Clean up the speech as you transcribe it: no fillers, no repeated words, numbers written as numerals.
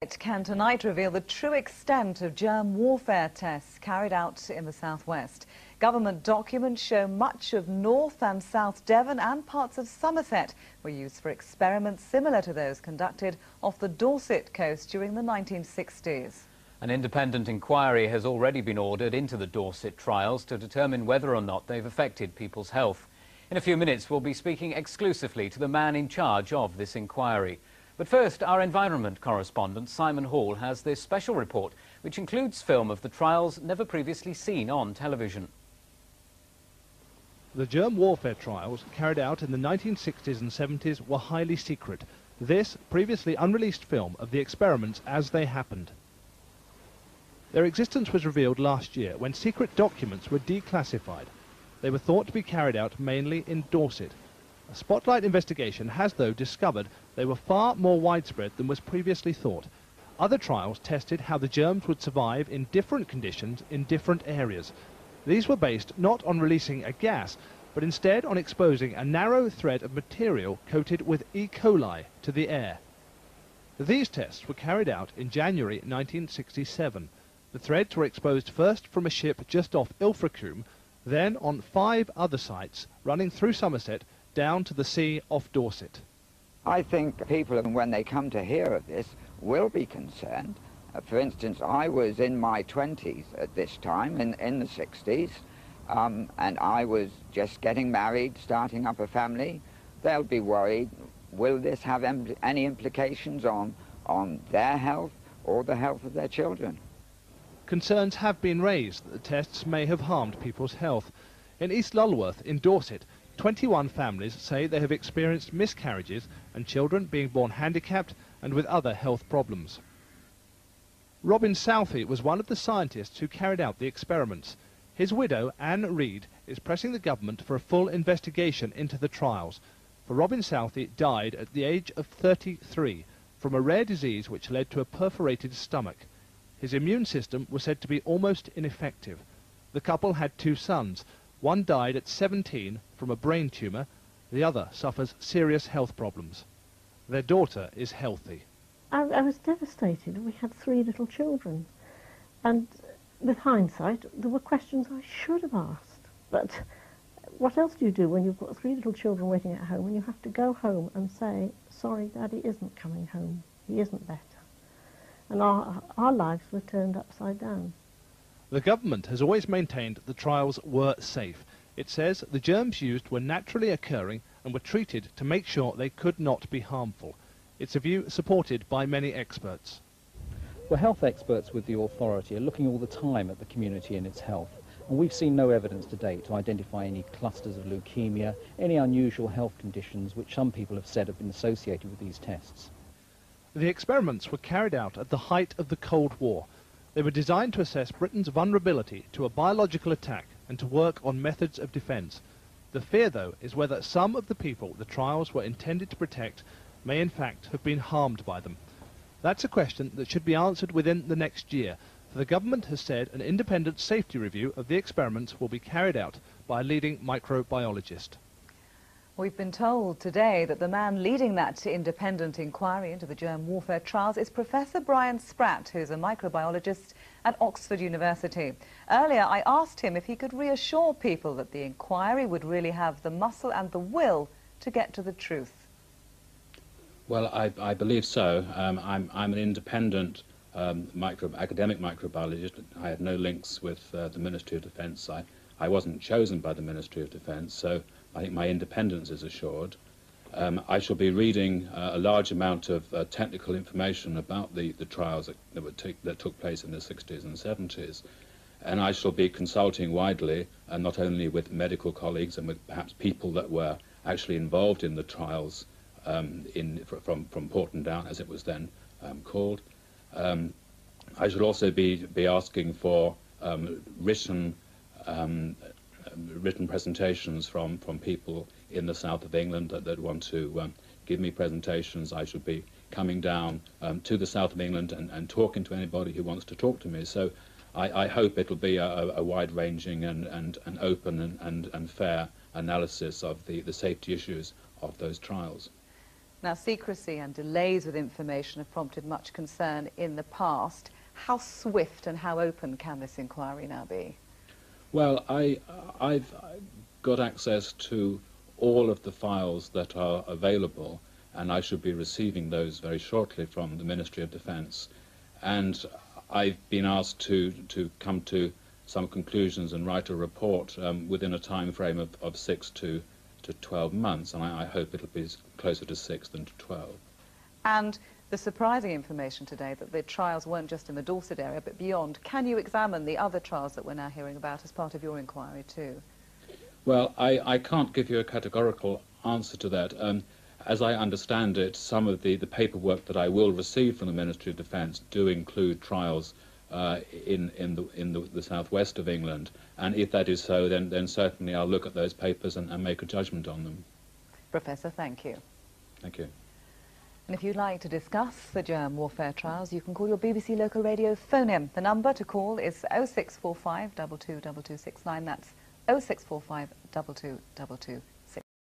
It can tonight reveal the true extent of germ warfare tests carried out in the southwest. Government documents show much of North and South Devon and parts of Somerset were used for experiments similar to those conducted off the Dorset coast during the 1960s. An independent inquiry has already been ordered into the Dorset trials to determine whether or not they've affected people's health. In a few minutes, we'll be speaking exclusively to the man in charge of this inquiry. But first, our environment correspondent Simon Hall has this special report, which includes film of the trials never previously seen on television. The germ warfare trials carried out in the 1960s and 70s were highly secret. This previously unreleased film of the experiments as they happened. Their existence was revealed last year when secret documents were declassified. They were thought to be carried out mainly in Dorset. A spotlight investigation has, though, discovered they were far more widespread than was previously thought. Other trials tested how the germs would survive in different conditions in different areas. These were based not on releasing a gas, but instead on exposing a narrow thread of material coated with E. coli to the air. These tests were carried out in January 1967. The threads were exposed first from a ship just off Ilfracombe, then on 5 other sites running through Somerset down to the sea off Dorset. I think people, when they come to hear of this, will be concerned. For instance, I was in my 20s at this time, in the 60s, and I was just getting married, starting up a family. They'll be worried, will this have any implications on their health or the health of their children? Concerns have been raised that the tests may have harmed people's health. In East Lulworth in Dorset, 21 families say they have experienced miscarriages and children being born handicapped and with other health problems. Robin Southey was one of the scientists who carried out the experiments. His widow, Anne Reed, is pressing the government for a full investigation into the trials. For Robin Southey died at the age of 33 from a rare disease which led to a perforated stomach. His immune system was said to be almost ineffective. The couple had 2 sons. One died at 17 from a brain tumour, the other suffers serious health problems. Their daughter is healthy. I was devastated. We had 3 little children, and with hindsight there were questions I should have asked. But what else do you do when you've got 3 little children waiting at home and you have to go home and say, sorry, Daddy isn't coming home, he isn't better? And our lives were turned upside down. The government has always maintained the trials were safe. It says the germs used were naturally occurring and were treated to make sure they could not be harmful. It's a view supported by many experts. Well, health experts with the authority are looking all the time at the community and its health, and we've seen no evidence to date to identify any clusters of leukemia, any unusual health conditions which some people have said have been associated with these tests. The experiments were carried out at the height of the Cold War. They were designed to assess Britain's vulnerability to a biological attack and to work on methods of defence. The fear, though, is whether some of the people the trials were intended to protect may in fact have been harmed by them. That's a question that should be answered within the next year, for the government has said an independent safety review of the experiments will be carried out by a leading microbiologist. We've been told today that the man leading that independent inquiry into the germ warfare trials is Professor Brian Spratt, who's a microbiologist at Oxford University. Earlier, I asked him if he could reassure people that the inquiry would really have the muscle and the will to get to the truth. Well, I believe so. I'm an independent academic microbiologist. I have no links with the Ministry of Defence. I wasn't chosen by the Ministry of Defence, so I think my independence is assured. I shall be reading a large amount of technical information about the trials that took place in the 60s and 70s, and I shall be consulting widely, not only with medical colleagues and with perhaps people that were actually involved in the trials from Porton Down, as it was then called. I should also be asking for written presentations from people in the south of England that want to give me presentations. I should be coming down to the south of England and talking to anybody who wants to talk to me. So I hope it'll be a wide-ranging and open and fair analysis of the safety issues of those trials. Now, secrecy and delays with information have prompted much concern in the past. How swift and how open can this inquiry now be? Well, I've got access to all of the files that are available, and I should be receiving those very shortly from the Ministry of Defence. And I've been asked to come to some conclusions and write a report within a time frame of 6 to 12 months, and I hope it'll be closer to 6 than to 12. And the surprising information today that the trials weren't just in the Dorset area but beyond. Can you examine the other trials that we're now hearing about as part of your inquiry too? Well, I can't give you a categorical answer to that. As I understand it, some of the paperwork that I will receive from the Ministry of Defence do include trials in the southwest of England, and if that is so, then certainly I'll look at those papers and make a judgment on them. Professor, thank you. Thank you. And if you'd like to discuss the germ warfare trials, you can call your BBC Local Radio phone-in. The number to call is 0645 222269. That's 0645 222269.